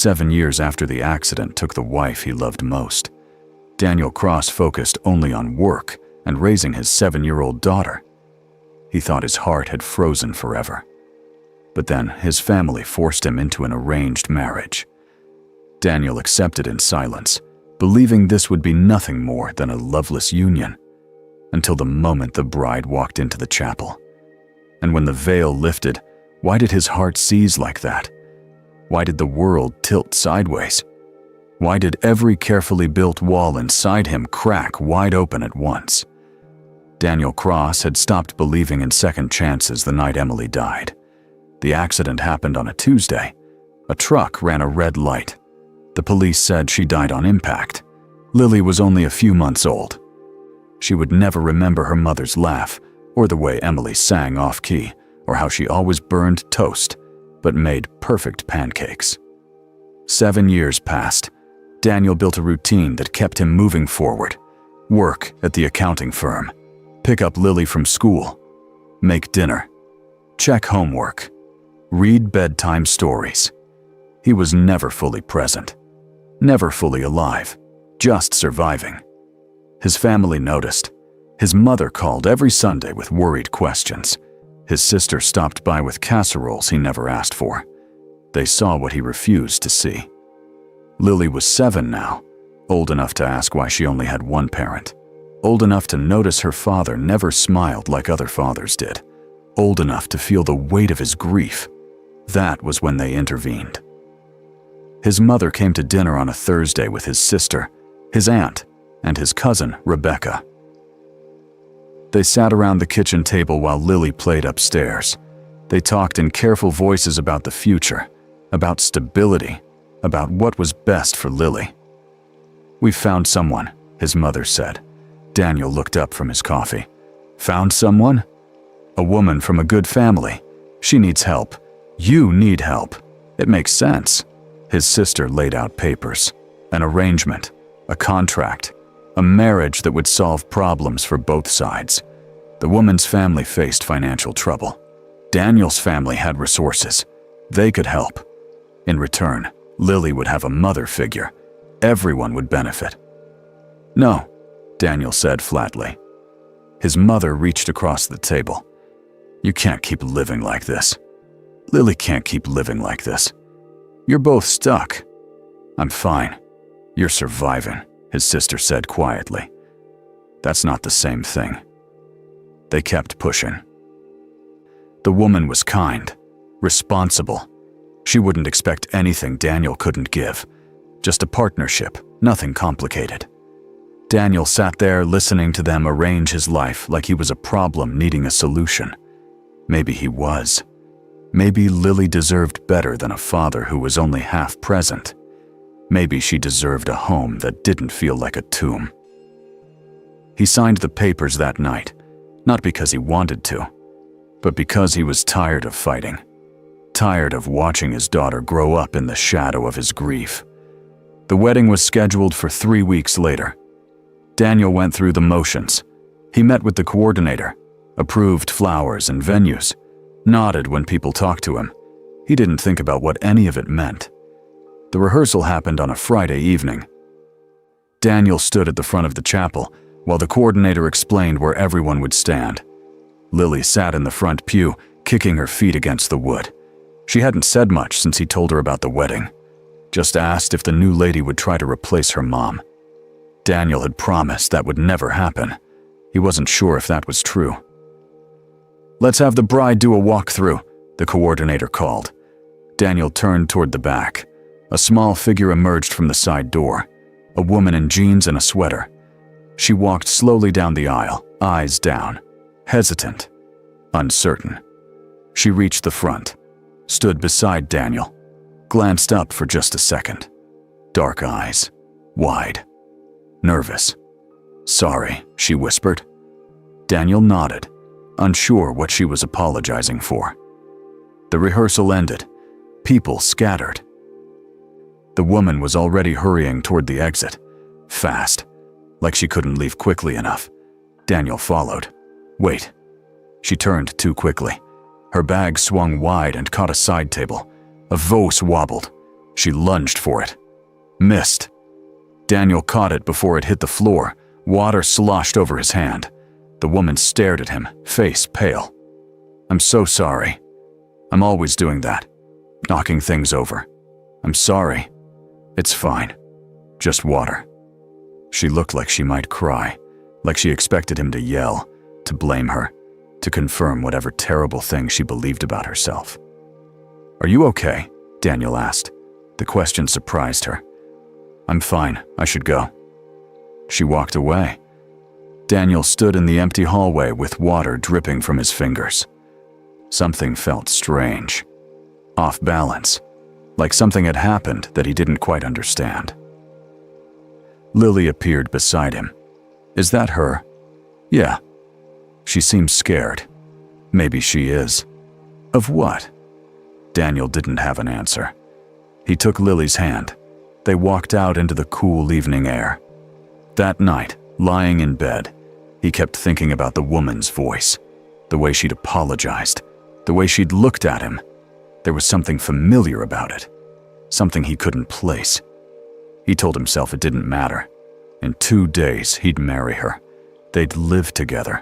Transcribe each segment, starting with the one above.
7 years after the accident took the wife he loved most. Daniel Cross focused only on work and raising his 7-year-old daughter. He thought his heart had frozen forever. But then his family forced him into an arranged marriage. Daniel accepted in silence, believing this would be nothing more than a loveless union, until the moment the bride walked into the chapel. And when the veil lifted, why did his heart seize like that? Why did the world tilt sideways? Why did every carefully built wall inside him crack wide open at once? Daniel Cross had stopped believing in second chances the night Emily died. The accident happened on a Tuesday. A truck ran a red light. The police said she died on impact. Lily was only a few months old. She would never remember her mother's laugh, or the way Emily sang off-key, or how she always burned toast, but made perfect pancakes. 7 years passed. Daniel built a routine that kept him moving forward. Work at the accounting firm. Pick up Lily from school. Make dinner. Check homework. Read bedtime stories. He was never fully present. Never fully alive. Just surviving. His family noticed. His mother called every Sunday with worried questions. His sister stopped by with casseroles he never asked for. They saw what he refused to see. Lily was 7 now, old enough to ask why she only had one parent. Old enough to notice her father never smiled like other fathers did. Old enough to feel the weight of his grief. That was when they intervened. His mother came to dinner on a Thursday with his sister, his aunt, and his cousin, Rebecca. They sat around the kitchen table while Lily played upstairs. They talked in careful voices about the future, about stability, about what was best for Lily. "We've found someone," his mother said. Daniel looked up from his coffee. "Found someone? A woman from a good family. She needs help. You need help. It makes sense." His sister laid out papers, an arrangement, a contract, a marriage that would solve problems for both sides. The woman's family faced financial trouble. Daniel's family had resources. They could help. In return, Lily would have a mother figure. Everyone would benefit. "No," Daniel said flatly. His mother reached across the table. "You can't keep living like this. Lily can't keep living like this. You're both stuck." "I'm fine. You're surviving," his sister said quietly. "That's not the same thing." They kept pushing. The woman was kind, responsible. She wouldn't expect anything Daniel couldn't give. Just a partnership, nothing complicated. Daniel sat there listening to them arrange his life like he was a problem needing a solution. Maybe he was. Maybe Lily deserved better than a father who was only half present. Maybe she deserved a home that didn't feel like a tomb. He signed the papers that night, not because he wanted to, but because he was tired of fighting. Tired of watching his daughter grow up in the shadow of his grief. The wedding was scheduled for 3 weeks later. Daniel went through the motions. He met with the coordinator, approved flowers and venues, nodded when people talked to him. He didn't think about what any of it meant. The rehearsal happened on a Friday evening. Daniel stood at the front of the chapel while the coordinator explained where everyone would stand. Lily sat in the front pew, kicking her feet against the wood. She hadn't said much since he told her about the wedding. Just asked if the new lady would try to replace her mom. Daniel had promised that would never happen. He wasn't sure if that was true. "Let's have the bride do a walkthrough," the coordinator called. Daniel turned toward the back. A small figure emerged from the side door, a woman in jeans and a sweater. She walked slowly down the aisle, eyes down, hesitant, uncertain. She reached the front, stood beside Daniel, glanced up for just a second. Dark eyes, wide, nervous. "Sorry," she whispered. Daniel nodded, unsure what she was apologizing for. The rehearsal ended. People scattered. The woman was already hurrying toward the exit, fast, like she couldn't leave quickly enough. Daniel followed. "Wait." She turned too quickly. Her bag swung wide and caught a side table. A vase wobbled. She lunged for it. Missed. Daniel caught it before it hit the floor. Water sloshed over his hand. The woman stared at him, face pale. "I'm so sorry. I'm always doing that. Knocking things over. I'm sorry. It's fine. Just water." She looked like she might cry, like she expected him to yell, to blame her, to confirm whatever terrible thing she believed about herself. "Are you okay?" Daniel asked. The question surprised her. "I'm fine. I should go." She walked away. Daniel stood in the empty hallway with water dripping from his fingers. Something felt strange, off balance, like something had happened that he didn't quite understand. Lily appeared beside him. "Is that her?" "Yeah." She seemed scared. "Maybe she is." "Of what?" Daniel didn't have an answer. He took Lily's hand. They walked out into the cool evening air. That night, lying in bed, he kept thinking about the woman's voice, the way she'd apologized, the way she'd looked at him. There was something familiar about it, something he couldn't place. He told himself it didn't matter. In 2 days, he'd marry her. They'd live together,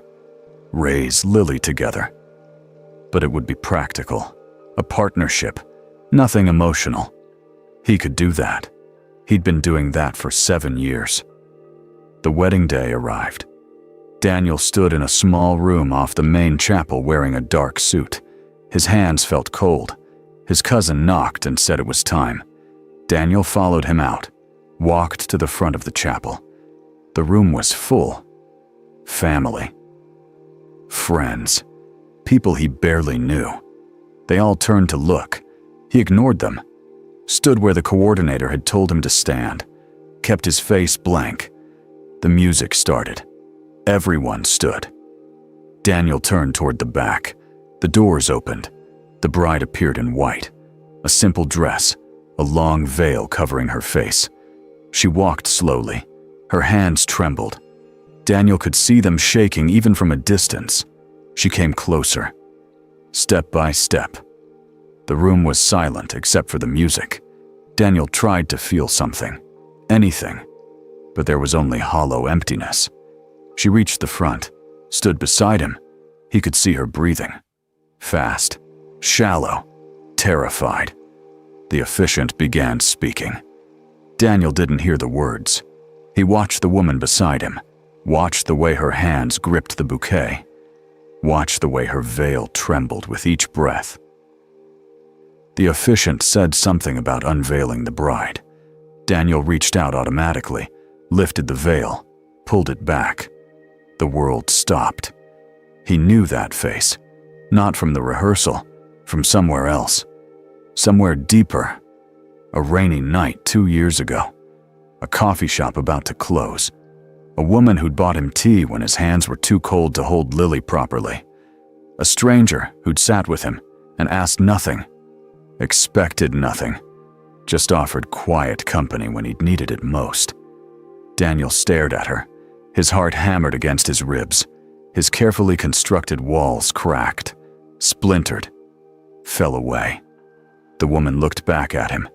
raise Lily together. But it would be practical, a partnership, nothing emotional. He could do that. He'd been doing that for 7 years. The wedding day arrived. Daniel stood in a small room off the main chapel wearing a dark suit. His hands felt cold. His cousin knocked and said it was time. Daniel followed him out, walked to the front of the chapel. The room was full. Family. Friends. People he barely knew. They all turned to look. He ignored them. Stood where the coordinator had told him to stand. Kept his face blank. The music started. Everyone stood. Daniel turned toward the back. The doors opened. The bride appeared in white. A simple dress, a long veil covering her face. She walked slowly. Her hands trembled. Daniel could see them shaking even from a distance. She came closer. Step by step. The room was silent except for the music. Daniel tried to feel something. Anything. But there was only hollow emptiness. She reached the front, stood beside him. He could see her breathing. Fast, shallow, terrified. The officiant began speaking. Daniel didn't hear the words. He watched the woman beside him, watched the way her hands gripped the bouquet, watched the way her veil trembled with each breath. The officiant said something about unveiling the bride. Daniel reached out automatically, lifted the veil, pulled it back. The world stopped. He knew that face, not from the rehearsal, from somewhere else, somewhere deeper. A rainy night 2 years ago, a coffee shop about to close, a woman who'd bought him tea when his hands were too cold to hold Lily properly, a stranger who'd sat with him and asked nothing, expected nothing, just offered quiet company when he'd needed it most. Daniel stared at her, his heart hammered against his ribs. His carefully constructed walls cracked, splintered, fell away. The woman looked back at him.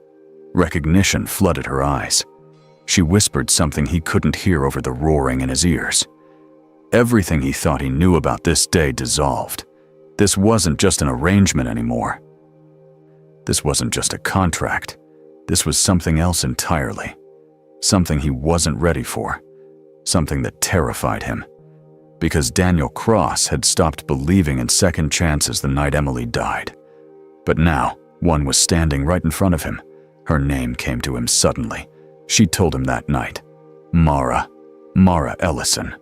Recognition flooded her eyes. She whispered something he couldn't hear over the roaring in his ears. Everything he thought he knew about this day dissolved. This wasn't just an arrangement anymore. This wasn't just a contract. This was something else entirely. Something he wasn't ready for. Something that terrified him. Because Daniel Cross had stopped believing in second chances the night Emily died. But now, one was standing right in front of him. Her name came to him suddenly. She told him that night. Mara Ellison.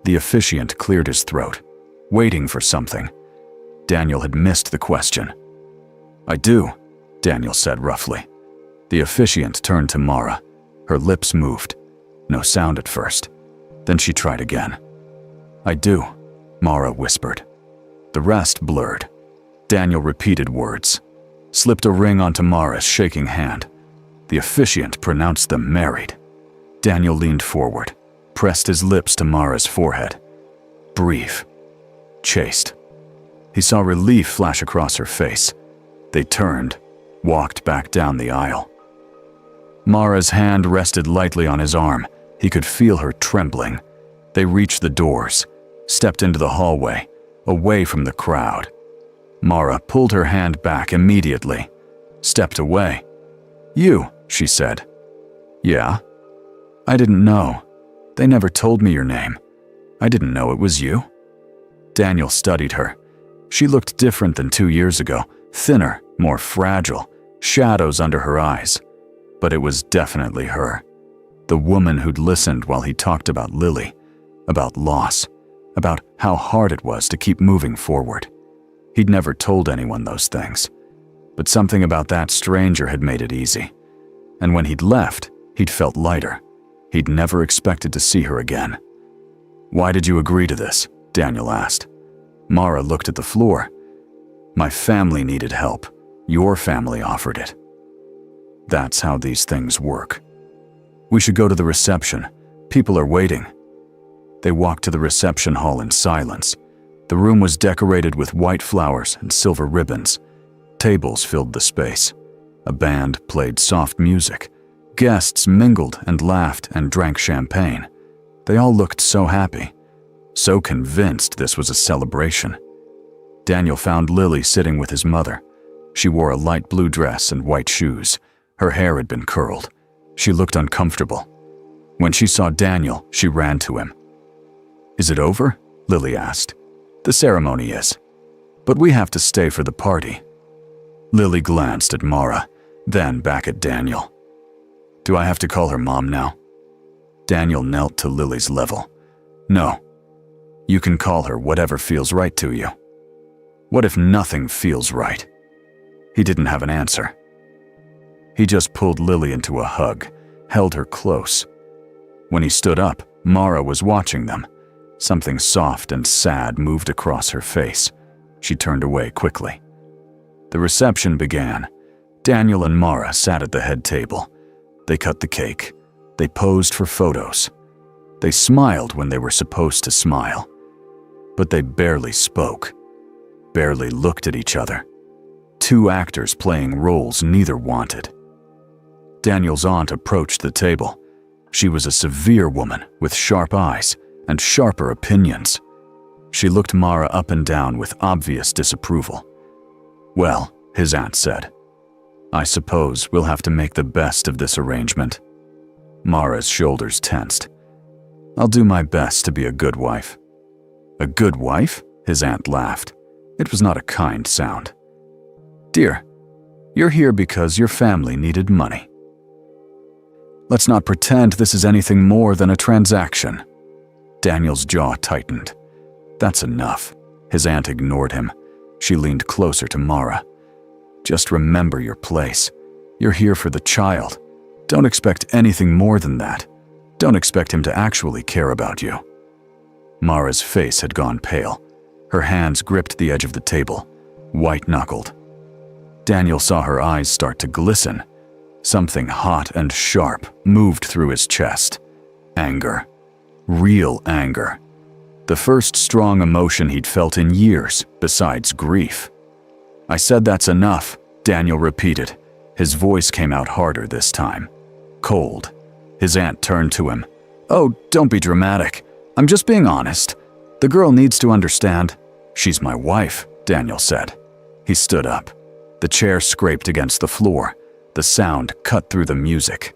The officiant cleared his throat, waiting for something. Daniel had missed the question. "I do," Daniel said roughly. The officiant turned to Mara. Her lips moved. No sound at first. Then she tried again. "I do," Mara whispered. The rest blurred. Daniel repeated words, slipped a ring onto Mara's shaking hand. The officiant pronounced them married. Daniel leaned forward, pressed his lips to Mara's forehead. Brief. Chaste. He saw relief flash across her face. They turned, walked back down the aisle. Mara's hand rested lightly on his arm. He could feel her trembling. They reached the doors, stepped into the hallway, away from the crowd. Mara pulled her hand back immediately, stepped away. "You," she said. "Yeah?" "I didn't know. They never told me your name. I didn't know it was you." Daniel studied her. She looked different than 2 years ago, thinner, more fragile, shadows under her eyes. But it was definitely her. The woman who'd listened while he talked about Lily, about loss, about how hard it was to keep moving forward. He'd never told anyone those things. But something about that stranger had made it easy. And when he'd left, he'd felt lighter. He'd never expected to see her again. "Why did you agree to this?" Daniel asked. Mara looked at the floor. "My family needed help. Your family offered it." That's how these things work. "We should go to the reception. People are waiting." They walked to the reception hall in silence. The room was decorated with white flowers and silver ribbons. Tables filled the space. A band played soft music. Guests mingled and laughed and drank champagne. They all looked so happy, so convinced this was a celebration. Daniel found Lily sitting with his mother. She wore a light blue dress and white shoes. Her hair had been curled. She looked uncomfortable. When she saw Daniel, she ran to him. "Is it over?" Lily asked. "The ceremony is. But we have to stay for the party." Lily glanced at Mara, then back at Daniel. "Do I have to call her mom now?" Daniel knelt to Lily's level. "No. You can call her whatever feels right to you." "What if nothing feels right?" He didn't have an answer. He just pulled Lily into a hug, held her close. When he stood up, Mara was watching them. Something soft and sad moved across her face. She turned away quickly. The reception began. Daniel and Mara sat at the head table. They cut the cake. They posed for photos. They smiled when they were supposed to smile. But they barely spoke, barely looked at each other. Two actors playing roles neither wanted. Daniel's aunt approached the table. She was a severe woman with sharp eyes and sharper opinions. She looked Mara up and down with obvious disapproval. "Well," his aunt said, "I suppose we'll have to make the best of this arrangement." Mara's shoulders tensed. "I'll do my best to be a good wife." "A good wife?" His aunt laughed. It was not a kind sound. "Dear, you're here because your family needed money. Let's not pretend this is anything more than a transaction." Daniel's jaw tightened. "That's enough." His aunt ignored him. She leaned closer to Mara. "Just remember your place. You're here for the child. Don't expect anything more than that. Don't expect him to actually care about you." Mara's face had gone pale. Her hands gripped the edge of the table, white-knuckled. Daniel saw her eyes start to glisten. Something hot and sharp moved through his chest. Anger. Real anger. The first strong emotion he'd felt in years, besides grief. "I said that's enough," Daniel repeated. His voice came out harder this time. Cold. His aunt turned to him. "Oh, don't be dramatic. I'm just being honest. The girl needs to understand." "She's my wife," Daniel said. He stood up. The chair scraped against the floor. The sound cut through the music,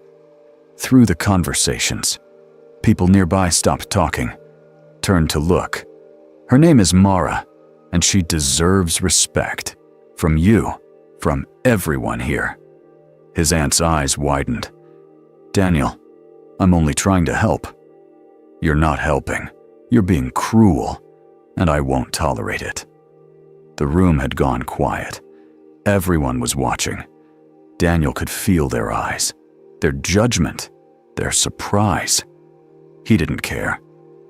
through the conversations. People nearby stopped talking, turned to look. "Her name is Mara, and she deserves respect. From you, from everyone here." His aunt's eyes widened. "Daniel, I'm only trying to help." "You're not helping. You're being cruel, and I won't tolerate it." The room had gone quiet. Everyone was watching. Daniel could feel their eyes, their judgment, their surprise. He didn't care.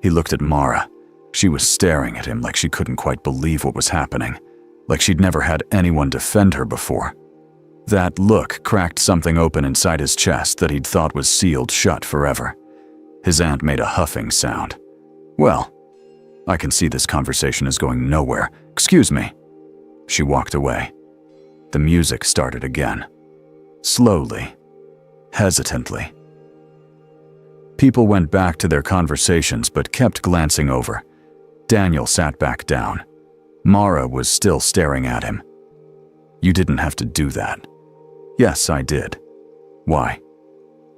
He looked at Mara. She was staring at him like she couldn't quite believe what was happening, like she'd never had anyone defend her before. That look cracked something open inside his chest that he'd thought was sealed shut forever. His aunt made a huffing sound. "Well, I can see this conversation is going nowhere. Excuse me." She walked away. The music started again. Slowly. hesitantly. People went back to their conversations but kept glancing over. Daniel sat back down. Mara was still staring at him. "You didn't have to do that." "Yes, I did." "Why?"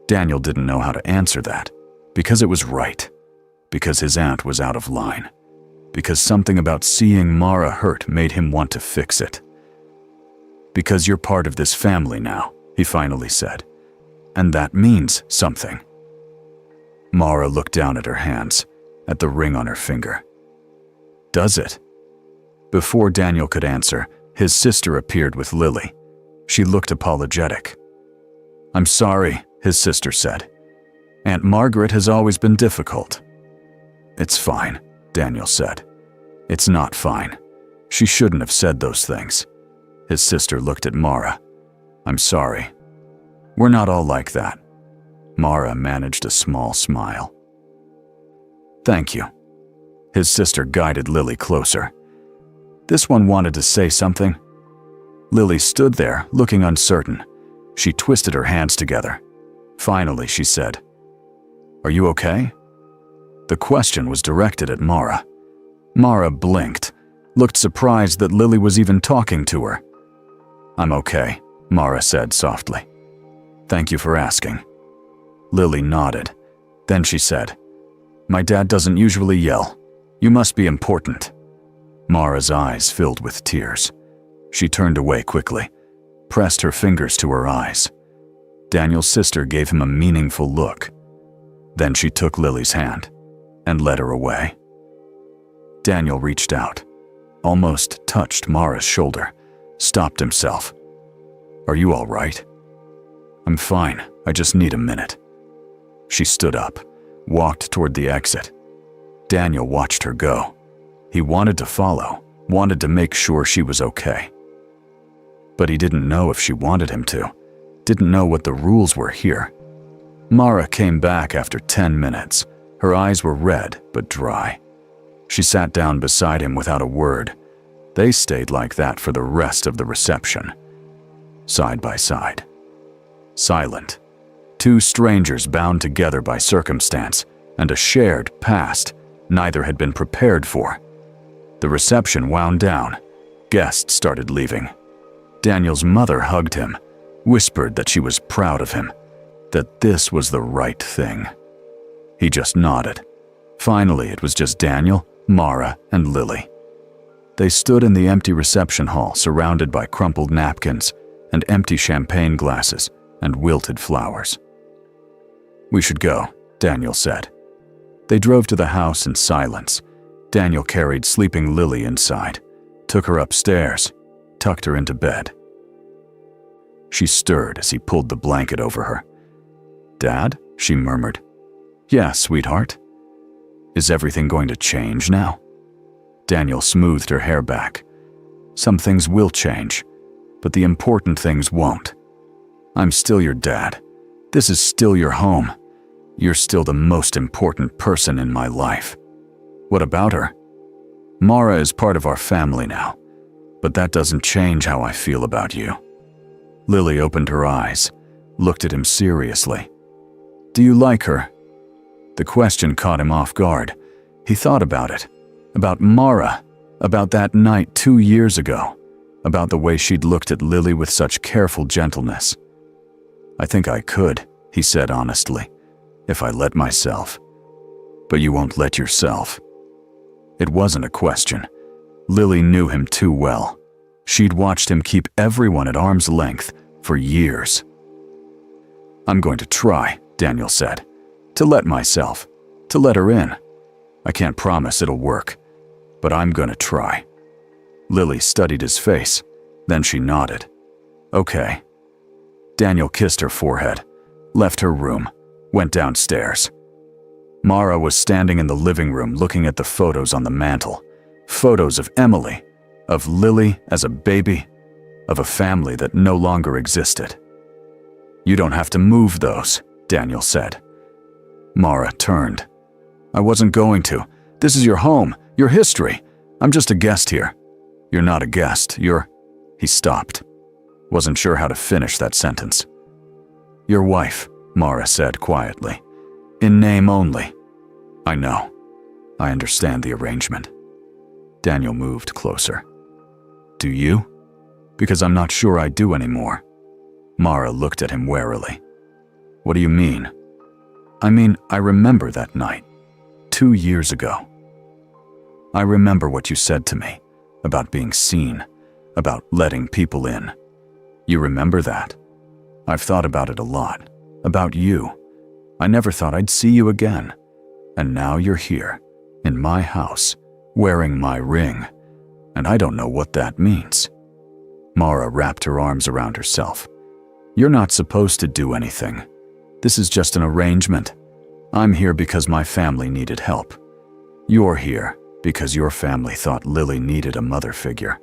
Daniel didn't know how to answer that. Because it was right. Because his aunt was out of line. Because something about seeing Mara hurt made him want to fix it. "Because you're part of this family now," he finally said. "And that means something." Mara looked down at her hands, at the ring on her finger. "Does it?" Before Daniel could answer, his sister appeared with Lily. She looked apologetic. "I'm sorry," his sister said. "Aunt Margaret has always been difficult." "It's fine," Daniel said. "It's not fine. She shouldn't have said those things." His sister looked at Mara. "I'm sorry. We're not all like that." Mara managed a small smile. "Thank you." His sister guided Lily closer. "This one wanted to say something." Lily stood there, looking uncertain. She twisted her hands together. Finally, she said, "Are you okay?" The question was directed at Mara. Mara blinked, looked surprised that Lily was even talking to her. "I'm okay," Mara said softly. "Thank you for asking." Lily nodded. Then she said, "My dad doesn't usually yell. You must be important." Mara's eyes filled with tears. She turned away quickly, pressed her fingers to her eyes. Daniel's sister gave him a meaningful look. Then she took Lily's hand and led her away. Daniel reached out, almost touched Mara's shoulder, stopped himself. "Are you all right?" "I'm fine. I just need a minute." She stood up, walked toward the exit. Daniel watched her go. He wanted to follow, wanted to make sure she was okay. But he didn't know if she wanted him to, didn't know what the rules were here. Mara came back after 10 minutes. Her eyes were red but dry. She sat down beside him without a word. They stayed like that for the rest of the reception. Side by side. Silent. Two strangers bound together by circumstance and a shared past neither had been prepared for. The reception wound down. Guests started leaving. Daniel's mother hugged him, whispered that she was proud of him, that this was the right thing. He just nodded. Finally, it was just Daniel, Mara, and Lily. They stood in the empty reception hall, surrounded by crumpled napkins and empty champagne glasses and wilted flowers. "We should go," Daniel said. They drove to the house in silence. Daniel carried sleeping Lily inside, took her upstairs, tucked her into bed. She stirred as he pulled the blanket over her. "Dad?" she murmured. "Yeah, sweetheart." "Is everything going to change now?" Daniel smoothed her hair back. "Some things will change, but the important things won't. I'm still your dad. This is still your home. You're still the most important person in my life." "What about her?" "Mara is part of our family now, but that doesn't change how I feel about you." Lily opened her eyes, looked at him seriously. "Do you like her?" The question caught him off guard. He thought about it, about Mara, about that night 2 years ago, about the way she'd looked at Lily with such careful gentleness. "I think I could," he said honestly, "if I let myself. But you won't let yourself." It wasn't a question. Lily knew him too well. She'd watched him keep everyone at arm's length for years. "I'm going to try," Daniel said, "to let myself, to let her in. I can't promise it'll work, but I'm going to try." Lily studied his face, then she nodded. "Okay." Daniel kissed her forehead, left her room, went downstairs. Mara was standing in the living room looking at the photos on the mantel. Photos of Emily, of Lily as a baby, of a family that no longer existed. "You don't have to move those," Daniel said. Mara turned. "I wasn't going to. This is your home, your history. I'm just a guest here." "You're not a guest, you're—" He stopped. Wasn't sure how to finish that sentence. Your wife, Mara said quietly. In name only. I know. I understand the arrangement. Daniel moved closer. Do you? Because I'm not sure I do anymore. Mara looked at him warily. What do you mean? I mean, I remember that night, 2 years ago. I remember what you said to me, about being seen, about letting people in. You remember that? I've thought about it a lot, about you. I never thought I'd see you again. And now you're here, in my house, wearing my ring, and I don't know what that means. Mara wrapped her arms around herself. You're not supposed to do anything. This is just an arrangement. I'm here because my family needed help. You're here because your family thought Lily needed a mother figure.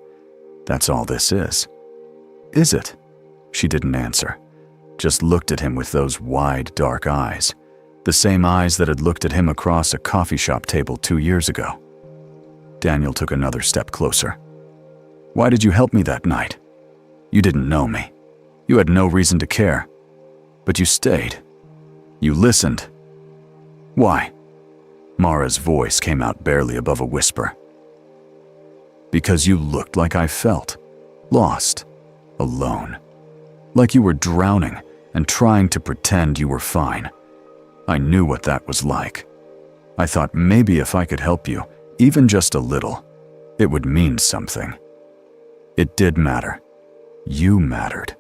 That's all this is. Is it? She didn't answer, just looked at him with those wide, dark eyes, the same eyes that had looked at him across a coffee shop table 2 years ago. Daniel took another step closer. Why did you help me that night? You didn't know me. You had no reason to care. But you stayed. You listened. Why? Mara's voice came out barely above a whisper. Because you looked like I felt. Lost. Alone. Like you were drowning and trying to pretend you were fine. I knew what that was like. I thought maybe if I could help you, even just a little, it would mean something. It did matter. You mattered.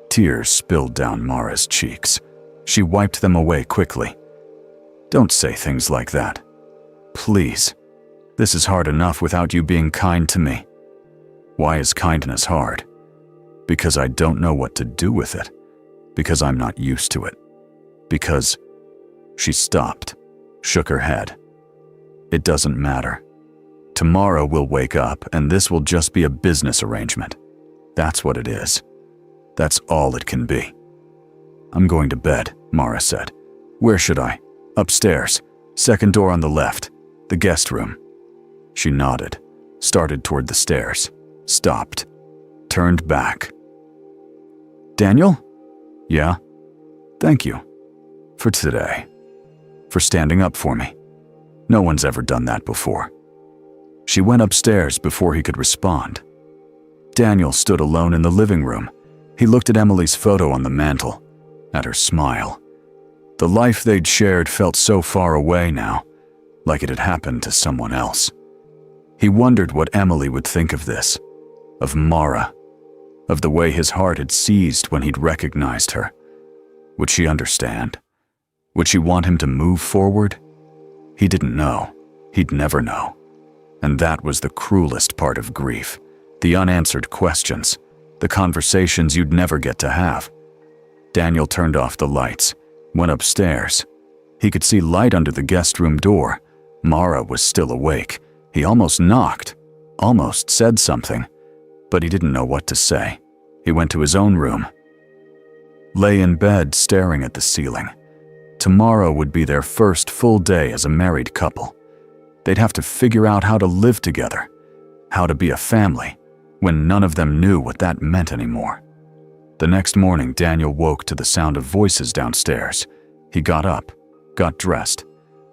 Tears spilled down Mara's cheeks. She wiped them away quickly. Don't say things like that. Please. This is hard enough without you being kind to me. Why is kindness hard? Because I don't know what to do with it. Because I'm not used to it. Because... She stopped, shook her head. It doesn't matter. Tomorrow we'll wake up and this will just be a business arrangement. That's what it is. That's all it can be. I'm going to bed, Mara said. Where should I? Upstairs. Second door on the left. The guest room. She nodded, started toward the stairs, stopped, turned back. Daniel? Yeah? Thank you. For today. For standing up for me. No one's ever done that before. She went upstairs before he could respond. Daniel stood alone in the living room. He looked at Emily's photo on the mantel, at her smile. The life they'd shared felt so far away now, like it had happened to someone else. He wondered what Emily would think of this, of Mara, of the way his heart had seized when he'd recognized her. Would she understand? Would she want him to move forward? He didn't know. He'd never know. And that was the cruelest part of grief, the unanswered questions, the conversations you'd never get to have. Daniel turned off the lights, went upstairs. He could see light under the guest room door. Mara was still awake. He almost knocked, almost said something, but he didn't know what to say. He went to his own room, lay in bed staring at the ceiling. Tomorrow would be their first full day as a married couple. They'd have to figure out how to live together, how to be a family, when none of them knew what that meant anymore. The next morning, Daniel woke to the sound of voices downstairs. He got up, got dressed,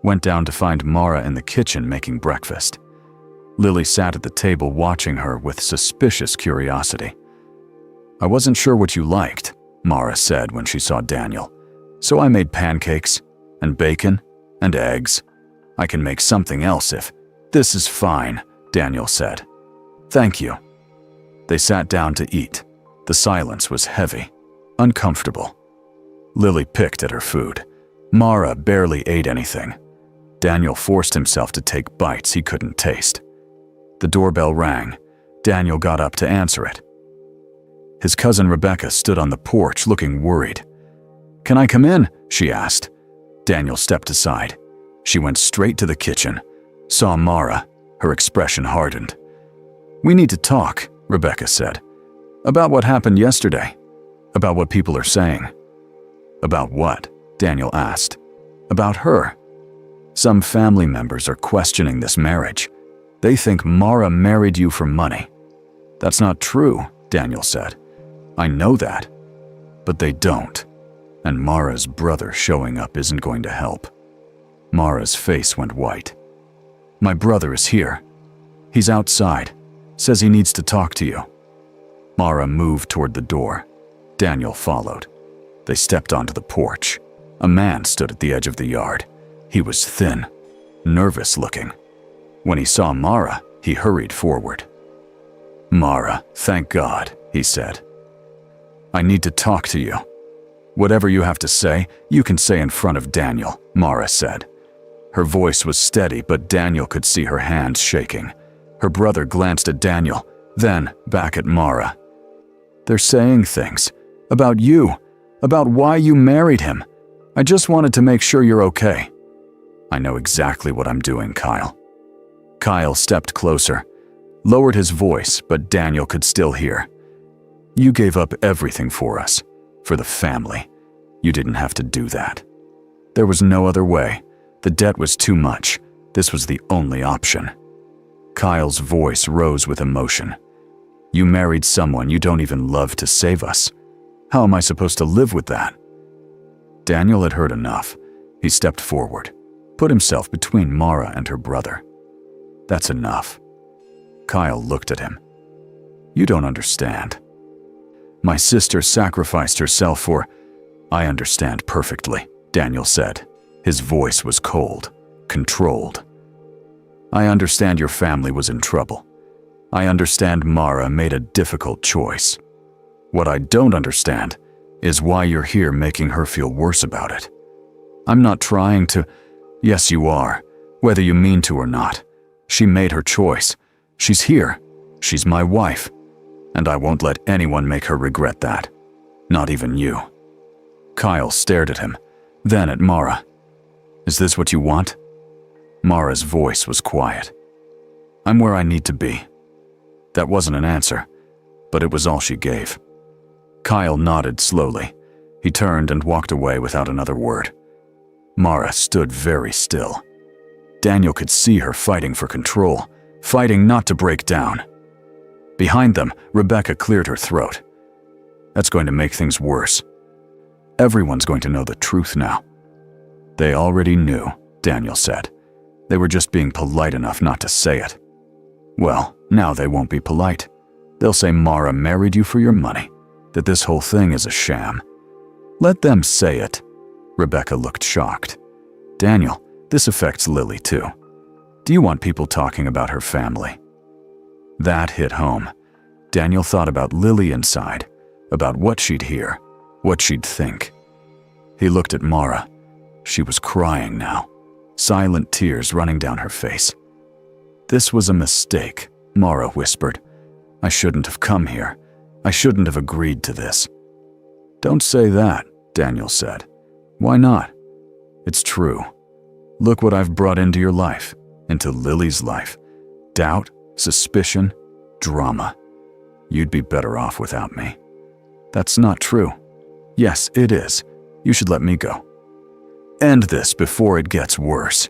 went down to find Mara in the kitchen making breakfast. Lily sat at the table watching her with suspicious curiosity. I wasn't sure what you liked, Mara said when she saw Daniel. So I made pancakes, and bacon, and eggs. I can make something else if... This is fine, Daniel said. Thank you. They sat down to eat. The silence was heavy, uncomfortable. Lily picked at her food. Mara barely ate anything. Daniel forced himself to take bites he couldn't taste. The doorbell rang. Daniel got up to answer it. His cousin Rebecca stood on the porch looking worried. Can I come in? She asked. Daniel stepped aside. She went straight to the kitchen, saw Mara. Her expression hardened. We need to talk, Rebecca said. About what happened yesterday. About what people are saying. About what? Daniel asked. About her. Some family members are questioning this marriage. They think Mara married you for money. That's not true, Daniel said. I know that. But they don't. And Mara's brother showing up isn't going to help. Mara's face went white. My brother is here. He's outside. Says he needs to talk to you. Mara moved toward the door. Daniel followed. They stepped onto the porch. A man stood at the edge of the yard. He was thin, nervous looking. When he saw Mara, he hurried forward. Mara, thank God, he said. I need to talk to you. Whatever you have to say, you can say in front of Daniel, Mara said. Her voice was steady, but Daniel could see her hands shaking. Her brother glanced at Daniel, then back at Mara. They're saying things. About you. About why you married him. I just wanted to make sure you're okay. I know exactly what I'm doing, Kyle. Kyle stepped closer, lowered his voice, but Daniel could still hear. You gave up everything for us, for the family. You didn't have to do that. There was no other way. The debt was too much. This was the only option. Kyle's voice rose with emotion. You married someone you don't even love to save us. How am I supposed to live with that? Daniel had heard enough. He stepped forward, put himself between Mara and her brother. That's enough. Kyle looked at him. You don't understand. My sister sacrificed herself for... I understand perfectly, Daniel said. His voice was cold, controlled. I understand your family was in trouble. I understand Mara made a difficult choice. What I don't understand is why you're here making her feel worse about it. I'm not trying to... Yes, you are, whether you mean to or not. She made her choice. She's here. She's my wife. And I won't let anyone make her regret that. Not even you. Kyle stared at him, then at Mara. Is this what you want? Mara's voice was quiet. I'm where I need to be. That wasn't an answer, but it was all she gave. Kyle nodded slowly. He turned and walked away without another word. Mara stood very still. Daniel could see her fighting for control, fighting not to break down. Behind them, Rebecca cleared her throat. That's going to make things worse. Everyone's going to know the truth now. They already knew, Daniel said. They were just being polite enough not to say it. Well, now they won't be polite. They'll say Mara married you for your money, that this whole thing is a sham. Let them say it. Rebecca looked shocked. Daniel, this affects Lily too. Do you want people talking about her family? That hit home. Daniel thought about Lily inside, about what she'd hear, what she'd think. He looked at Mara. She was crying now, silent tears running down her face. This was a mistake, Mara whispered. I shouldn't have come here. I shouldn't have agreed to this. Don't say that, Daniel said. Why not? It's true. Look what I've brought into your life, into Lily's life. Doubt, suspicion, drama. You'd be better off without me. That's not true. Yes, it is. You should let me go. End this before it gets worse.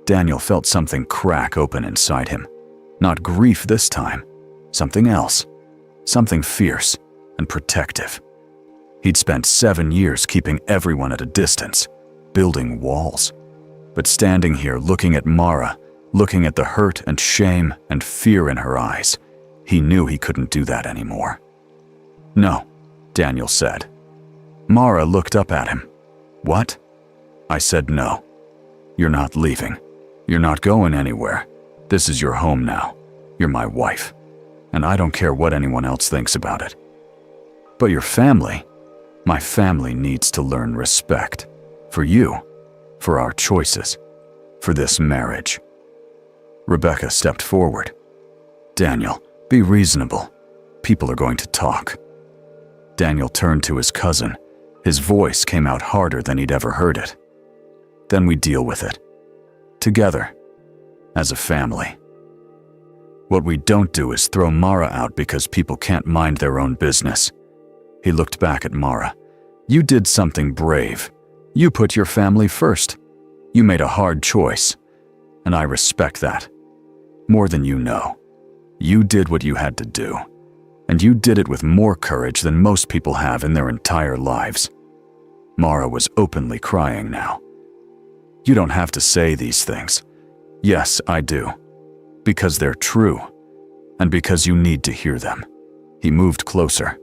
Daniel felt something crack open inside him. Not grief this time. Something else. Something fierce and protective. He'd spent 7 years keeping everyone at a distance, building walls. But standing here looking at Mara, looking at the hurt and shame and fear in her eyes, he knew he couldn't do that anymore. No, Daniel said. Mara looked up at him. What? I said no. You're not leaving. You're not going anywhere. This is your home now. You're my wife. And I don't care what anyone else thinks about it. But your family, my family needs to learn respect. For you, for our choices, for this marriage. Rebecca stepped forward. Daniel, be reasonable. People are going to talk. Daniel turned to his cousin. His voice came out harder than he'd ever heard it. Then we deal with it. Together. As a family. What we don't do is throw Mara out because people can't mind their own business. He looked back at Mara. You did something brave. You put your family first. You made a hard choice. And I respect that. More than you know. You did what you had to do. And you did it with more courage than most people have in their entire lives. Mara was openly crying now. You don't have to say these things. Yes, I do. Because they're true. And because you need to hear them. He moved closer,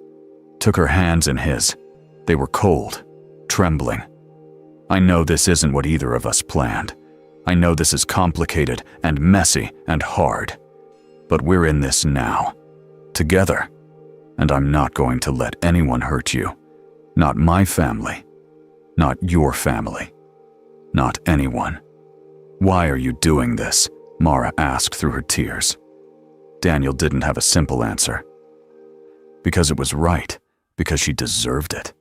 took her hands in his. They were cold, trembling. I know this isn't what either of us planned. I know this is complicated and messy and hard. But we're in this now, together. And I'm not going to let anyone hurt you. Not my family. Not your family. Not anyone. Why are you doing this? Mara asked through her tears. Daniel didn't have a simple answer. Because it was right. Because she deserved it.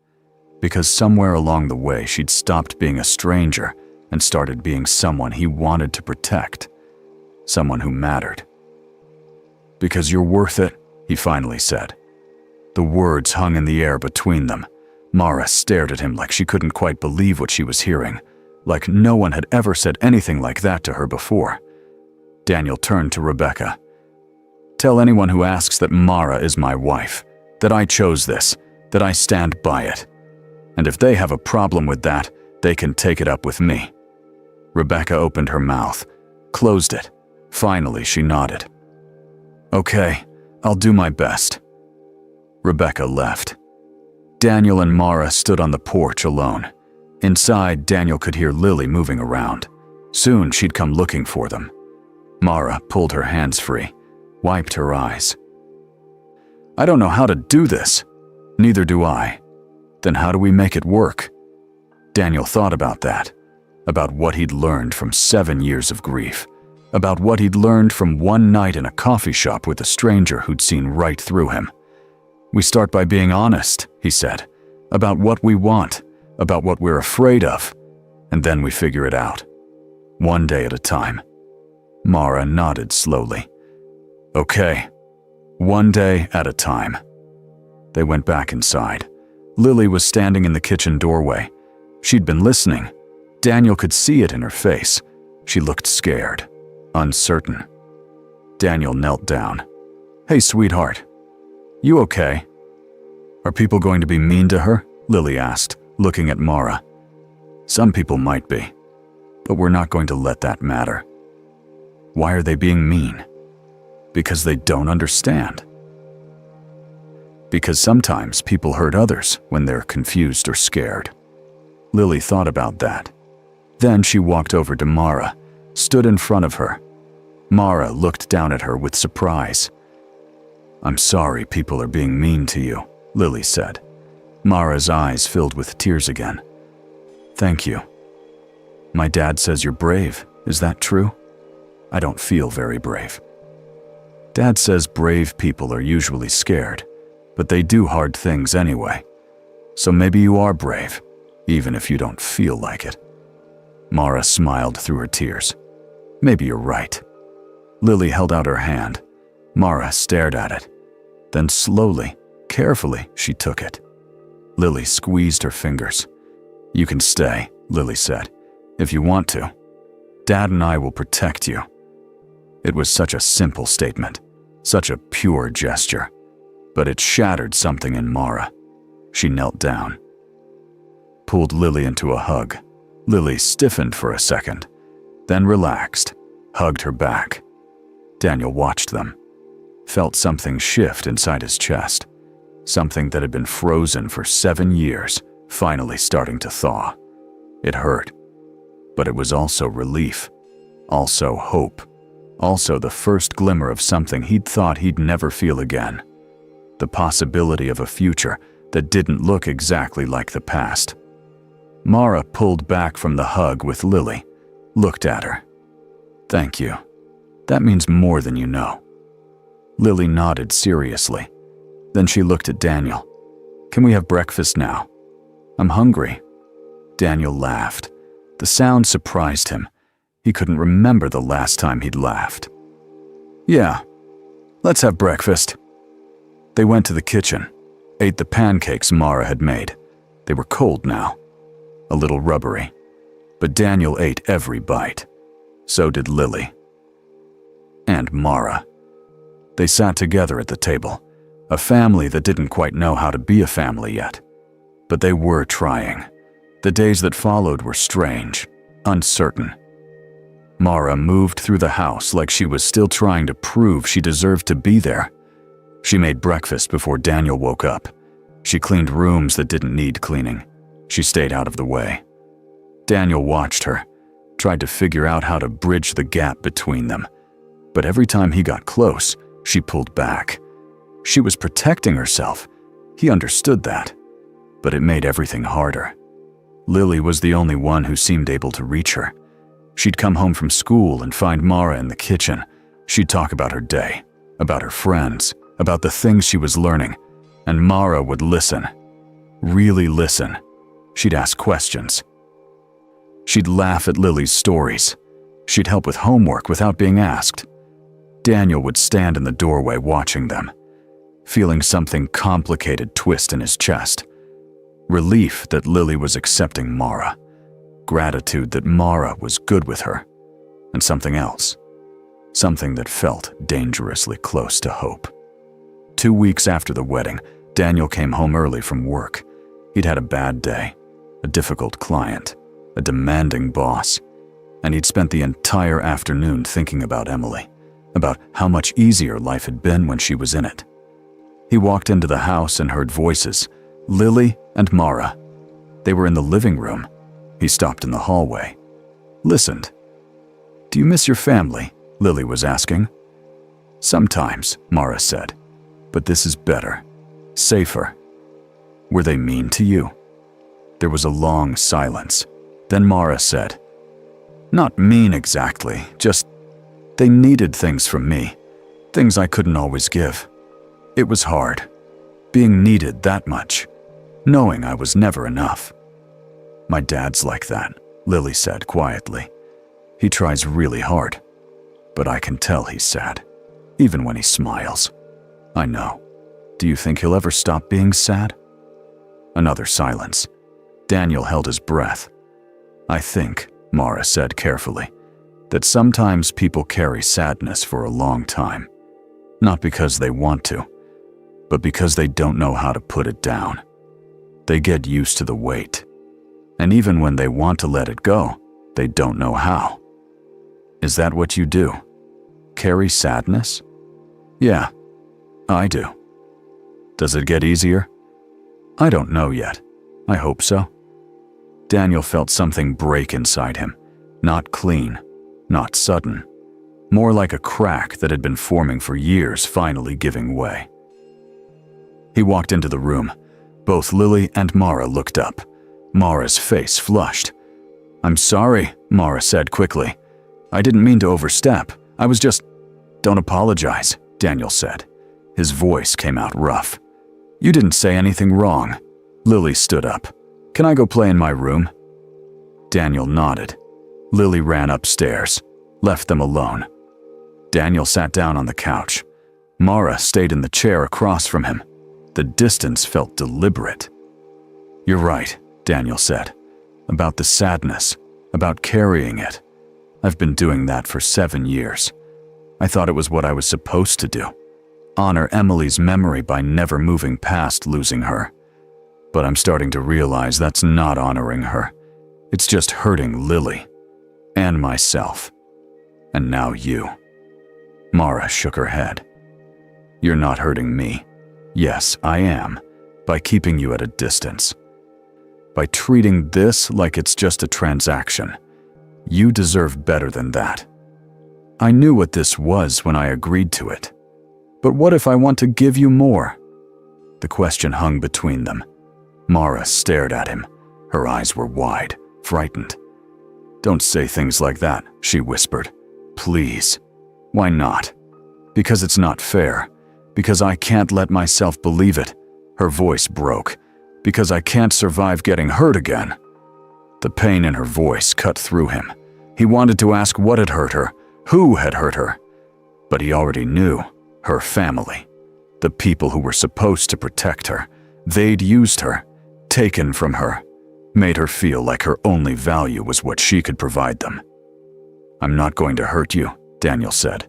Because somewhere along the way she'd stopped being a stranger and started being someone he wanted to protect. Someone who mattered. Because you're worth it, he finally said. The words hung in the air between them. Mara stared at him like she couldn't quite believe what she was hearing, like no one had ever said anything like that to her before. Daniel turned to Rebecca. Tell anyone who asks that Mara is my wife, that I chose this, that I stand by it. And if they have a problem with that, they can take it up with me. Rebecca opened her mouth, closed it. Finally, she nodded. Okay, I'll do my best. Rebecca left. Daniel and Mara stood on the porch alone. Inside, Daniel could hear Lily moving around. Soon, she'd come looking for them. Mara pulled her hands free, wiped her eyes. I don't know how to do this. Neither do I. Then how do we make it work? Daniel thought about that, about what he'd learned from 7 years of grief, about what he'd learned from one night in a coffee shop with a stranger who'd seen right through him. We start by being honest, he said, about what we want, about what we're afraid of, and then we figure it out. One day at a time. Mara nodded slowly. Okay, one day at a time. They went back inside. Lily was standing in the kitchen doorway. She'd been listening. Daniel could see it in her face. She looked scared, uncertain. Daniel knelt down. Hey, sweetheart. You okay? Are people going to be mean to her? Lily asked, looking at Mara. Some people might be, but we're not going to let that matter. Why are they being mean? Because they don't understand. Because sometimes people hurt others when they're confused or scared. Lily thought about that. Then she walked over to Mara, stood in front of her. Mara looked down at her with surprise. I'm sorry people are being mean to you, Lily said. Mara's eyes filled with tears again. Thank you. My dad says you're brave. Is that true? I don't feel very brave. Dad says brave people are usually scared, but they do hard things anyway. So maybe you are brave, even if you don't feel like it. Mara smiled through her tears. Maybe you're right. Lily held out her hand. Mara stared at it. Then slowly, carefully, she took it. Lily squeezed her fingers. You can stay, Lily said, if you want to. Dad and I will protect you. It was such a simple statement, such a pure gesture, but it shattered something in Mara. She knelt down, pulled Lily into a hug. Lily stiffened for a second, then relaxed, hugged her back. Daniel watched them, felt something shift inside his chest, something that had been frozen for 7 years, finally starting to thaw. It hurt, but it was also relief, also hope, also the first glimmer of something he'd thought he'd never feel again. The possibility of a future that didn't look exactly like the past. Mara pulled back from the hug with Lily, looked at her. Thank you. That means more than you know. Lily nodded seriously. Then she looked at Daniel. Can we have breakfast now? I'm hungry. Daniel laughed. The sound surprised him. He couldn't remember the last time he'd laughed. Yeah, let's have breakfast. They went to the kitchen, ate the pancakes Mara had made. They were cold now, a little rubbery, but Daniel ate every bite. So did Lily. And Mara. They sat together at the table, a family that didn't quite know how to be a family yet. But they were trying. The days that followed were strange, uncertain. Mara moved through the house like she was still trying to prove she deserved to be there. She made breakfast before Daniel woke up. She cleaned rooms that didn't need cleaning. She stayed out of the way. Daniel watched her, tried to figure out how to bridge the gap between them. But every time he got close, she pulled back. She was protecting herself. He understood that. But it made everything harder. Lily was the only one who seemed able to reach her. She'd come home from school and find Mara in the kitchen. She'd talk about her day, about her friends, about the things she was learning, and Mara would listen. Really listen. She'd ask questions. She'd laugh at Lily's stories. She'd help with homework without being asked. Daniel would stand in the doorway watching them, feeling something complicated twist in his chest. Relief that Lily was accepting Mara. Gratitude that Mara was good with her. And something else. Something that felt dangerously close to hope. 2 weeks after the wedding, Daniel came home early from work. He'd had a bad day, a difficult client, a demanding boss, and he'd spent the entire afternoon thinking about Emily, about how much easier life had been when she was in it. He walked into the house and heard voices, Lily and Mara. They were in the living room. He stopped in the hallway, listened. "Do you miss your family?" Lily was asking. "Sometimes," Mara said, "but this is better, safer." "Were they mean to you?" There was a long silence. Then Mara said, "Not mean exactly, just they needed things from me, things I couldn't always give. It was hard, being needed that much, knowing I was never enough." "My dad's like that," Lily said quietly. "He tries really hard, but I can tell he's sad, even when he smiles. I know. Do you think he'll ever stop being sad?" Another silence. Daniel held his breath. "I think," Mara said carefully, "that sometimes people carry sadness for a long time, not because they want to, but because they don't know how to put it down. They get used to the weight. And even when they want to let it go, they don't know how." "Is that what you do? Carry sadness?" "Yeah, I do." "Does it get easier?" "I don't know yet. I hope so." Daniel felt something break inside him. Not clean, not sudden. More like a crack that had been forming for years finally giving way. He walked into the room. Both Lily and Mara looked up. Mara's face flushed. "I'm sorry," Mara said quickly. "I didn't mean to overstep. I was just—" "Don't apologize," Daniel said. His voice came out rough. "You didn't say anything wrong." Lily stood up. "Can I go play in my room?" Daniel nodded. Lily ran upstairs, left them alone. Daniel sat down on the couch. Mara stayed in the chair across from him. The distance felt deliberate. "You're right," Daniel said. "About the sadness, about carrying it. I've been doing that for 7 years. I thought it was what I was supposed to do. Honor Emily's memory by never moving past losing her. But I'm starting to realize that's not honoring her. It's just hurting Lily. And myself. And now you." Mara shook her head. "You're not hurting me. Yes, I am. By keeping you at a distance. By treating this like it's just a transaction. You deserve better than that. I knew what this was when I agreed to it. But what if I want to give you more?" The question hung between them. Mara stared at him. Her eyes were wide, frightened. "Don't say things like that," she whispered. "Please." "Why not?" "Because it's not fair. Because I can't let myself believe it." Her voice broke. "Because I can't survive getting hurt again." The pain in her voice cut through him. He wanted to ask what had hurt her, who had hurt her. But he already knew. Her family. The people who were supposed to protect her. They'd used her, taken from her, made her feel like her only value was what she could provide them. "I'm not going to hurt you," Daniel said.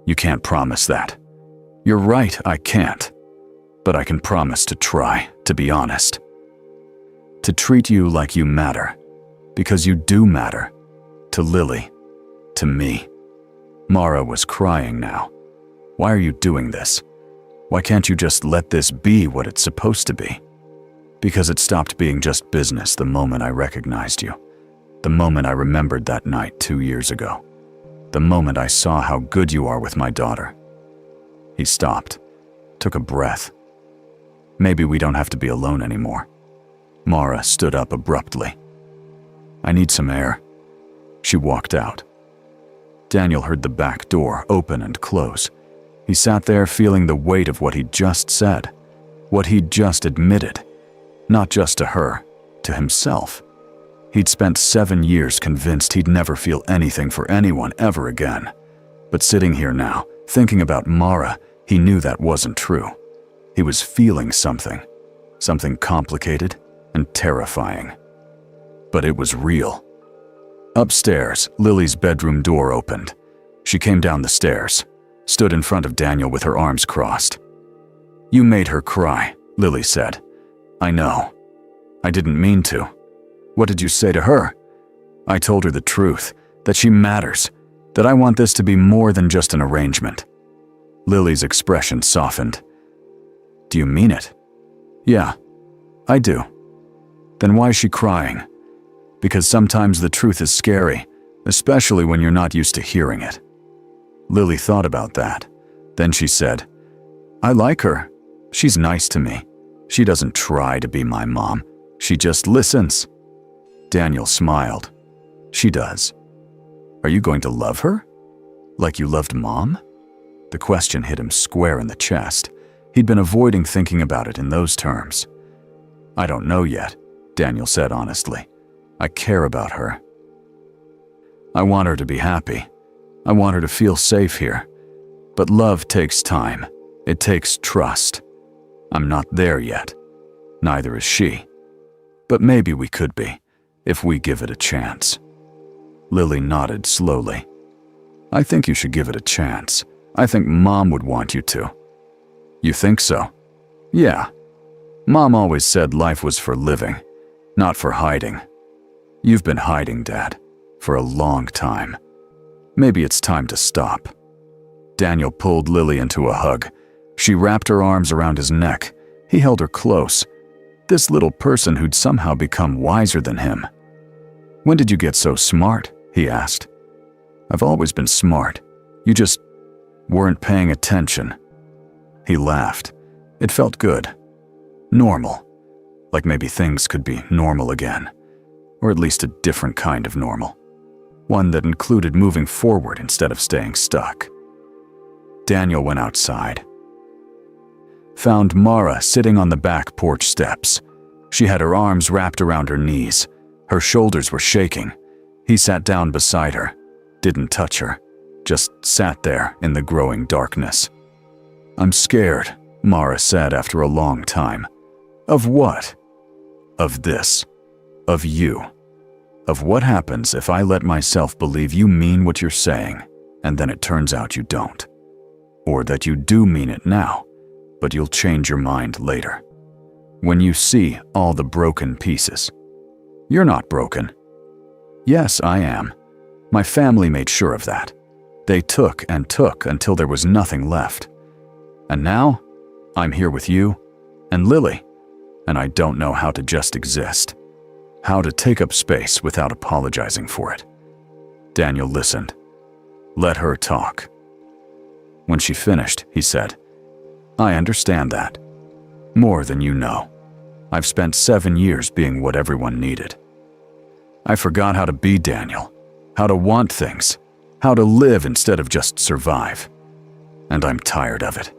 "You can't promise that." "You're right, I can't. But I can promise to try, to be honest." to treat you like you matter. Because you do matter. To Lily. To me. Mara was crying now. Why are you doing this? Why can't you just let this be what it's supposed to be? Because it stopped being just business the moment I recognized you. The moment I remembered that night 2 years ago. The moment I saw how good you are with my daughter. He stopped, took a breath. Maybe we don't have to be alone anymore. Mara stood up abruptly. I need some air. She walked out. Daniel heard the back door open and close. He sat there feeling the weight of what he'd just said, what he'd just admitted, not just to her, to himself. He'd spent 7 years convinced he'd never feel anything for anyone ever again. But sitting here now, thinking about Mara, he knew that wasn't true. He was feeling something complicated and terrifying. But it was real. Upstairs, Lily's bedroom door opened. She came down the stairs, stood in front of Daniel with her arms crossed. You made her cry, Lily said. I know. I didn't mean to. What did you say to her? I told her the truth, that she matters, that I want this to be more than just an arrangement. Lily's expression softened. Do you mean it? Yeah, I do. Then why is she crying? Because sometimes the truth is scary, especially when you're not used to hearing it. Lily thought about that. Then she said, I like her. She's nice to me. She doesn't try to be my mom. She just listens. Daniel smiled. She does. Are you going to love her? Like you loved Mom? The question hit him square in the chest. He'd been avoiding thinking about it in those terms. I don't know yet, Daniel said honestly. I care about her. I want her to be happy. I want her to feel safe here. But love takes time. It takes trust. I'm not there yet. Neither is she. But maybe we could be, if we give it a chance. Lily nodded slowly. I think you should give it a chance. I think Mom would want you to. You think so? Yeah. Mom always said life was for living, not for hiding. You've been hiding, Dad, for a long time. Maybe it's time to stop. Daniel pulled Lily into a hug. She wrapped her arms around his neck. He held her close. This little person who'd somehow become wiser than him. When did you get so smart? He asked. I've always been smart. You just weren't paying attention. He laughed. It felt good. Normal. Like maybe things could be normal again. Or at least a different kind of normal. One that included moving forward instead of staying stuck. Daniel went outside. Found Mara sitting on the back porch steps. She had her arms wrapped around her knees. Her shoulders were shaking. He sat down beside her, didn't touch her, just sat there in the growing darkness. I'm scared, Mara said after a long time. Of what? Of this. Of you. Of what happens if I let myself believe you mean what you're saying, and then it turns out you don't. Or that you do mean it now, but you'll change your mind later. When you see all the broken pieces. You're not broken. Yes, I am. My family made sure of that. They took and took until there was nothing left. And now, I'm here with you and Lily, and I don't know how to just exist. How to take up space without apologizing for it. Daniel listened. Let her talk. When she finished, he said, I understand that. More than you know. I've spent 7 years being what everyone needed. I forgot how to be Daniel, how to want things, how to live instead of just survive. And I'm tired of it.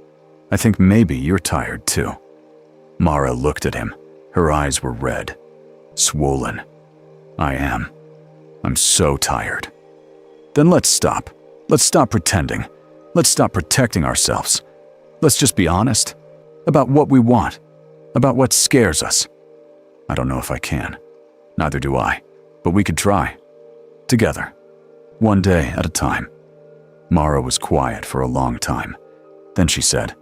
I think maybe you're tired too. Mara looked at him. Her eyes were red, swollen. I am. I'm so tired. Then let's stop. Let's stop pretending. Let's stop protecting ourselves. Let's just be honest about what we want, about what scares us. I don't know if I can. Neither do I. But we could try. Together. One day at a time. Mara was quiet for a long time. Then she said,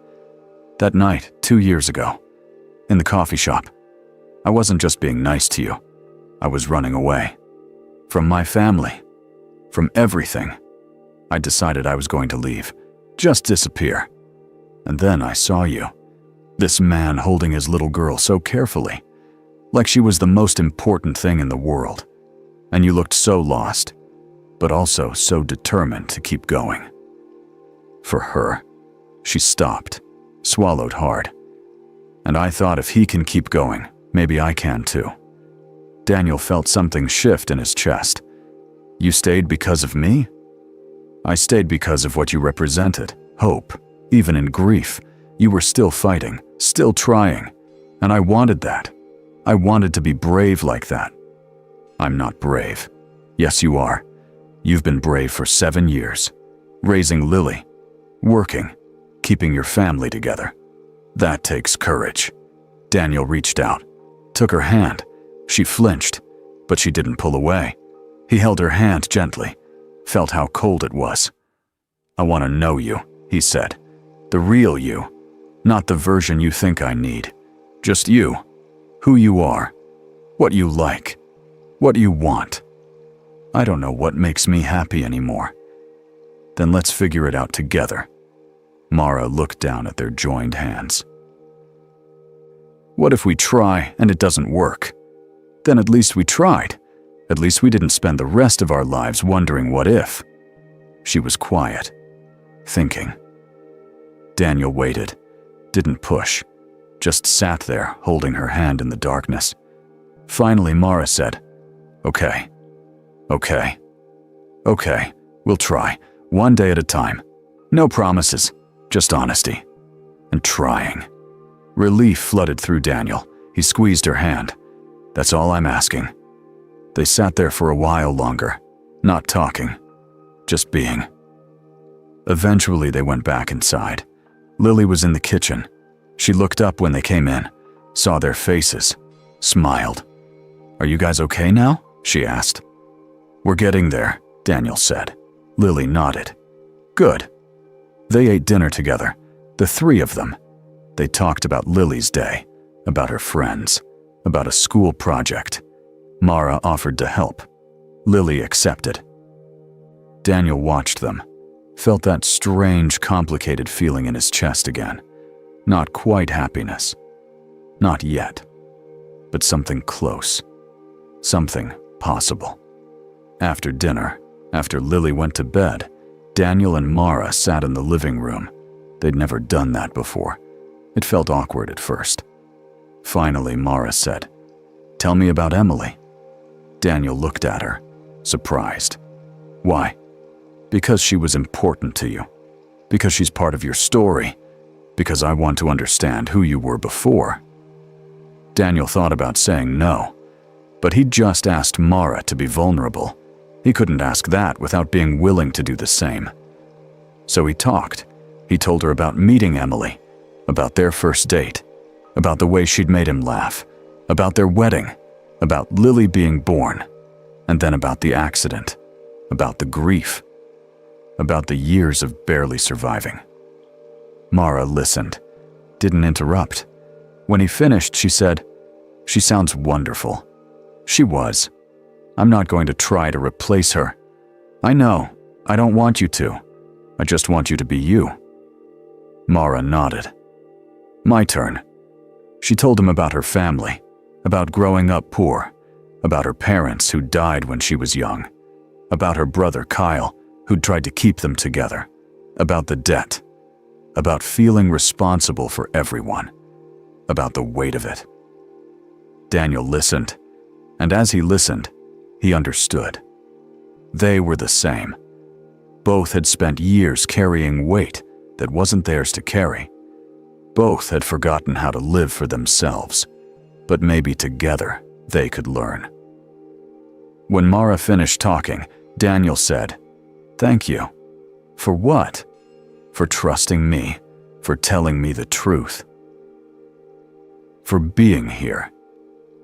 That night, 2 years ago, in the coffee shop, I wasn't just being nice to you. I was running away. From my family. From everything. I decided I was going to leave. Just disappear. And then I saw you. This man holding his little girl so carefully. Like she was the most important thing in the world. And you looked so lost, but also so determined to keep going. For her, she stopped, swallowed hard. And I thought if he can keep going, maybe I can too. Daniel felt something shift in his chest. You stayed because of me? I stayed because of what you represented. Hope. Even in grief, you were still fighting, still trying. And I wanted that. I wanted to be brave like that. I'm not brave. Yes, you are. You've been brave for 7 years. Raising Lily. Working. Keeping your family together. That takes courage. Daniel reached out. Took her hand. She flinched, but she didn't pull away. He held her hand gently. Felt how cold it was. I want to know you, he said. The real you. Not the version you think I need. Just you. Who you are. What you like. What you want. I don't know what makes me happy anymore. Then let's figure it out together. Mara looked down at their joined hands. What if we try and it doesn't work? Then at least we tried. At least we didn't spend the rest of our lives wondering what if. She was quiet, thinking. Daniel waited, didn't push, just sat there holding her hand in the darkness. Finally, Mara said, Okay, we'll try, one day at a time. No promises, just honesty. And trying. Relief flooded through Daniel. He squeezed her hand. That's all I'm asking. They sat there for a while longer, not talking, just being. Eventually, they went back inside. Lily was in the kitchen. She looked up when they came in, saw their faces, smiled. Are you guys okay now? She asked. We're getting there, Daniel said. Lily nodded. Good. They ate dinner together, the three of them. They talked about Lily's day, about her friends, about a school project. Mara offered to help. Lily accepted. Daniel watched them, felt that strange, complicated feeling in his chest again. Not quite happiness. Not yet. But something close. Something possible. After dinner, after Lily went to bed, Daniel and Mara sat in the living room. They'd never done that before. It felt awkward at first. Finally, Mara said, Tell me about Emily. Daniel looked at her, surprised. Why? Because she was important to you. Because she's part of your story. Because I want to understand who you were before. Daniel thought about saying no, but he'd just asked Mara to be vulnerable. He couldn't ask that without being willing to do the same. So he talked. He told her about meeting Emily, about their first date, about the way she'd made him laugh, about their wedding, about Lily being born, and then about the accident, about the grief, about the years of barely surviving. Mara listened, didn't interrupt. When he finished, she said, She sounds wonderful. She was. I'm not going to try to replace her. I know, I don't want you to. I just want you to be you. Mara nodded. My turn. She told him about her family, about growing up poor, about her parents who died when she was young, about her brother Kyle, who'd tried to keep them together, about the debt, about feeling responsible for everyone, about the weight of it. Daniel listened, and as he listened, he understood. They were the same. Both had spent years carrying weight that wasn't theirs to carry. Both had forgotten how to live for themselves, but maybe together they could learn. When Mara finished talking, Daniel said, Thank you. For what? For trusting me, for telling me the truth. For being here.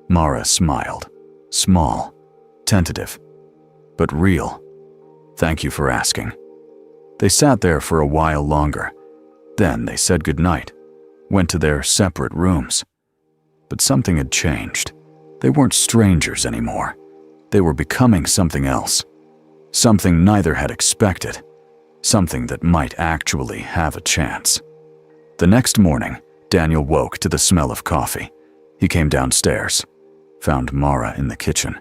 Mara smiled, small, tentative, but real. Thank you for asking. They sat there for a while longer. Then they said goodnight, went to their separate rooms. But something had changed. They weren't strangers anymore. They were becoming something else. Something neither had expected. Something that might actually have a chance. The next morning, Daniel woke to the smell of coffee. He came downstairs, found Mara in the kitchen.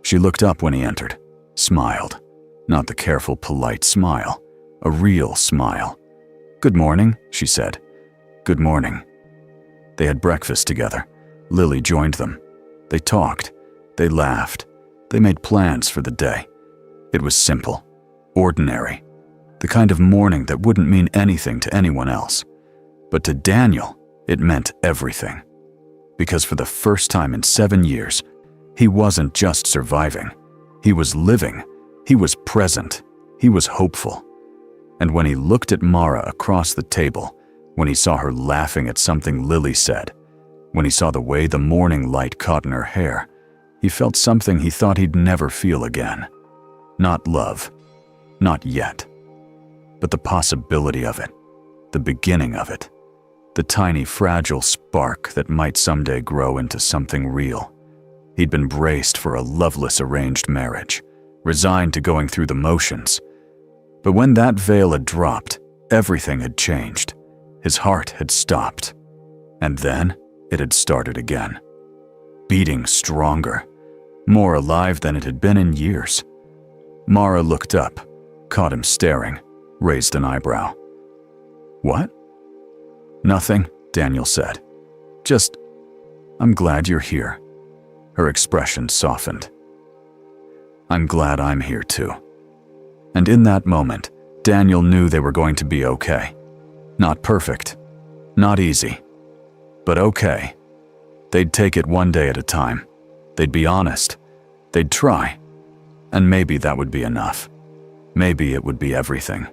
She looked up when he entered, smiled. Not the careful, polite smile, a real smile. "Good morning," she said. "Good morning." They had breakfast together. Lily joined them. They talked. They laughed. They made plans for the day. It was simple, ordinary, the kind of morning that wouldn't mean anything to anyone else. But to Daniel, it meant everything. Because for the first time in 7 years, he wasn't just surviving. He was living. He was present. He was hopeful. And when he looked at Mara across the table, when he saw her laughing at something Lily said, when he saw the way the morning light caught in her hair, he felt something he thought he'd never feel again. Not love. Not yet. But the possibility of it. The beginning of it. The tiny, fragile spark that might someday grow into something real. He'd been braced for a loveless arranged marriage, resigned to going through the motions. But when that veil had dropped, everything had changed. His heart had stopped. And then it had started again. Beating stronger, more alive than it had been in years. Mara looked up, caught him staring, raised an eyebrow. "What?" "Nothing," Daniel said. "Just, I'm glad you're here." Her expression softened. "I'm glad I'm here too." And in that moment, Daniel knew they were going to be okay. Not perfect, not easy, but okay. They'd take it one day at a time. They'd be honest. They'd try. And maybe that would be enough. Maybe it would be everything.